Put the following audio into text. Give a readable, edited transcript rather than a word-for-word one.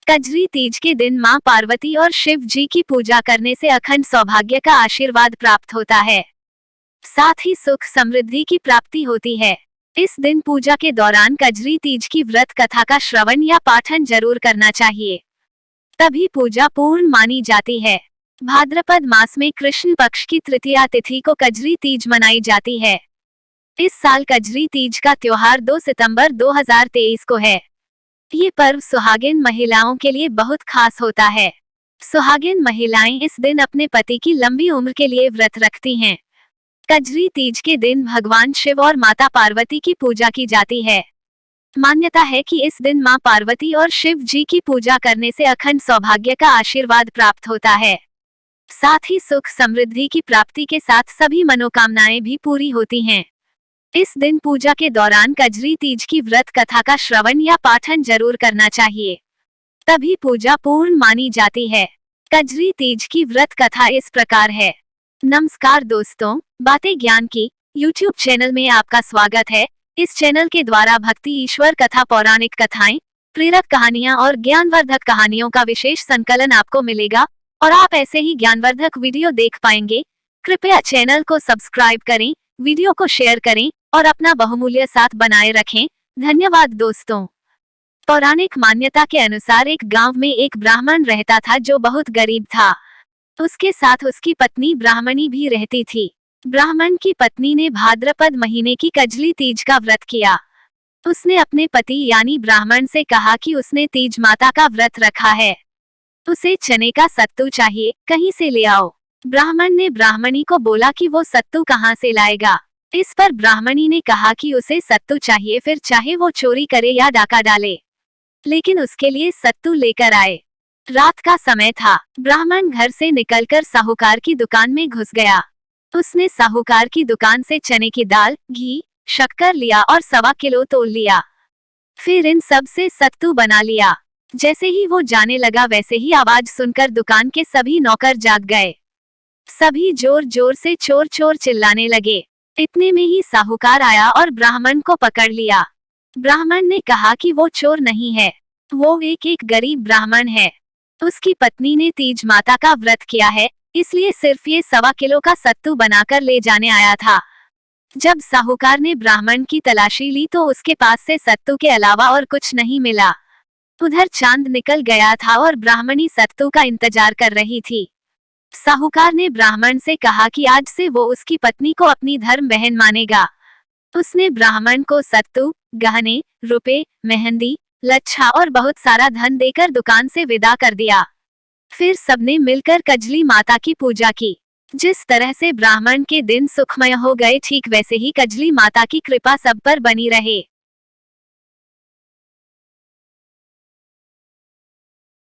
कजरी तीज के दिन मां पार्वती और शिव जी की पूजा करने से अखंड सौभाग्य का आशीर्वाद प्राप्त होता है। साथ ही सुख समृद्धि की प्राप्ति होती है। इस दिन पूजा के दौरान कजरी तीज की व्रत कथा का श्रवण या पाठन जरूर करना चाहिए, तभी पूजा पूर्ण मानी जाती है। भाद्रपद मास में कृष्ण पक्ष की तृतीया तिथि को कजरी तीज मनाई जाती है। इस साल कजरी तीज का त्योहार 2 सितंबर 2023 को है। ये पर्व सुहागिन महिलाओं के लिए बहुत खास होता है। सुहागिन महिलाएं इस दिन अपने पति की लंबी उम्र के लिए व्रत रखती हैं। कजरी तीज के दिन भगवान शिव और माता पार्वती की पूजा की जाती है। मान्यता है कि इस दिन मां पार्वती और शिव जी की पूजा करने से अखंड सौभाग्य का आशीर्वाद प्राप्त होता है। साथ ही सुख समृद्धि की प्राप्ति के साथ सभी मनोकामनाएं भी पूरी होती हैं। इस दिन पूजा के दौरान कजरी तीज की व्रत कथा का श्रवण या पाठन जरूर करना चाहिए, तभी पूजा पूर्ण मानी जाती है। कजरी तीज की व्रत कथा इस प्रकार है। नमस्कार दोस्तों, बातें ज्ञान की यूट्यूब चैनल में आपका स्वागत है। इस चैनल के द्वारा भक्ति, ईश्वर कथा, पौराणिक कथाएं, प्रेरक कहानियां और ज्ञानवर्धक कहानियों का विशेष संकलन आपको मिलेगा और आप ऐसे ही ज्ञानवर्धक वीडियो देख पाएंगे। कृपया चैनल को सब्सक्राइब करें, वीडियो को शेयर करें और अपना बहुमूल्य साथ बनाए रखें। धन्यवाद दोस्तों। पौराणिक मान्यता के अनुसार एक गांव में एक ब्राह्मण रहता था जो बहुत गरीब था। उसके साथ उसकी पत्नी ब्राह्मणी भी रहती थी। ब्राह्मण की पत्नी ने भाद्रपद महीने की कजली तीज का व्रत किया। उसने अपने पति यानी ब्राह्मण से कहा कि उसने तीज माता का व्रत रखा है, उसे चने का सत्तू चाहिए, कहीं से ले आओ। ब्राह्मण ने ब्राह्मणी को बोला कि वो सत्तू कहाँ से लाएगा। इस पर ब्राह्मणी ने कहा कि उसे सत्तू चाहिए, फिर चाहे वो चोरी करे या डाका डाले, लेकिन उसके लिए सत्तू लेकर आए। रात का समय था। ब्राह्मण घर से निकलकर साहूकार की दुकान में घुस गया। उसने साहूकार की दुकान से चने की दाल, घी, शक्कर लिया और 1.25 किलो तोल लिया। फिर इन सब से सत्तू बना लिया। जैसे ही वो जाने लगा वैसे ही आवाज सुनकर दुकान के सभी नौकर जाग गए। सभी जोर जोर से चोर चोर चिल्लाने लगे। इतने में ही साहूकार आया और ब्राह्मण को पकड़ लिया। ब्राह्मण ने कहा कि वो चोर नहीं है, वो एक गरीब ब्राह्मण है। उसकी पत्नी ने तीज माता का व्रत किया है, इसलिए सिर्फ ये 1.25 किलो का सत्तू बनाकर ले जाने आया था। जब साहूकार ने ब्राह्मण की तलाशी ली तो उसके पास से सत्तू के अलावा और कुछ नहीं मिला। उधर चांद निकल गया था और ब्राह्मणी सत्तू का इंतजार कर रही थी। साहूकार ने ब्राह्मण से कहा कि आज से वो उसकी पत्नी को अपनी धर्म बहन मानेगा। उसने ब्राह्मण को सत्तू, गहने, रुपए, मेहंदी, लच्छा और बहुत सारा धन देकर दुकान से विदा कर दिया। फिर सबने मिलकर कजली माता की पूजा की। जिस तरह से ब्राह्मण के दिन सुखमय हो गए, ठीक वैसे ही कजली माता की कृपा सब पर बनी रहे।